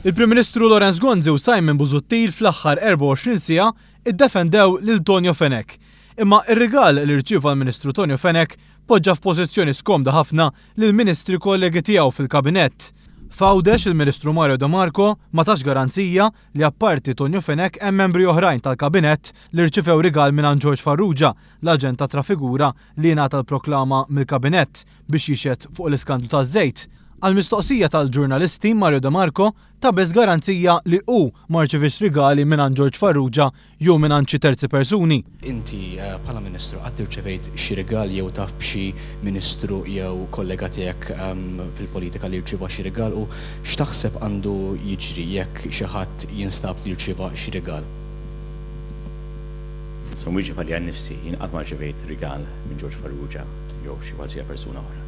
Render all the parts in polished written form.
Il-Prim Ministru Laurence Gonzi u Simon Busuttil fl-aħħar 24 siegħa iddefendew lil Tonio Fenech. Imma ir-rigal li rċieva l-Ministru Tonio Fenech poġġa f'pożizzjoni skomda ħafna lill-Ministri kollegi tiegħu fil-Kabinett. F'Għawdex il-Ministru Mario De Marco ma tax garanzija li apparti Tonio Fenech hemm membri oħrajn tal-Kabinett li rċivew rigal minn George Farrugia, l-aġent ta' trafigura li ngħata l-proklama mill-Kabinett biex jixed fuq l-iskandlu taż-żejt. Għal-mistoqsija tal-ġurnalisti Mario De Marco tabes garanzija li hu ma rċivix rigali minn George Farrugia jew minn xi terzi persuni. Inti bħala Ministru qatt irċevejt xi rigal jew taf b'xi Ministru jew kollega tiegħek fil-politika li rċieva xi rigal u x'taħseb għandu jiġri jekk xi ħadd jinstab li jirċieva xi rigal? So wieġeb għalli għan-nifsi jien qatt ma rċevejt rigal minn George Farrugia jew xi qualsiasi persuna oħra.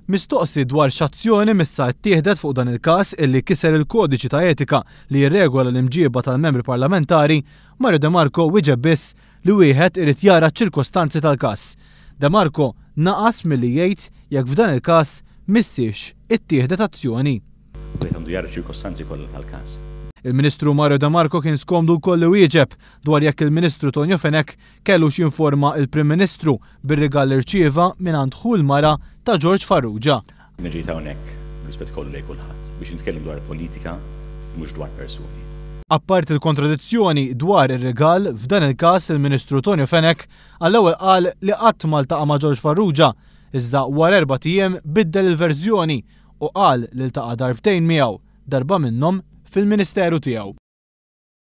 Mistoqsi dwar x'azzjoni missa ttieħdet fuq dan il-każ illi kiser il-kodiċi ta' etika li jirregola l-imġieba tal-membri parlamentari, Mario De Marco wieġeb biss li wieħed irid jara ċ-ċirkostanzi tal-każ. De Marco naqas milli jgħid jekk f'dan il-każ missiex ittieħdet azzjoni. Wieħed għandu jara ċ-ċirkostanzi kollha tal-każ. Il-Ministru Mario De Marco kien skomdu wkoll li wieġeb dwar jekk il-Ministru Tonio Fenech kellux jinforma il-Prim Ministru bir-rigal li rċieva minn dħul mara ta' George Farrugia. Niġi hawnhekk rispett kollu lejn kulħadd biex nitkellem dwar politika mhux dwar persuni. Apparti l-kontradizzjoni dwar ir-rigal f'dan il-każ il-Ministru Tonio Fenech għall-ewwel qal li qatt ma ltaqa' ma' George Farrugia iżda wara 4 ijiem biddel il-verżjoni u qal li ltaqa' darbtejn miegħu, darba minnhom fil-Ministeru tiegħu.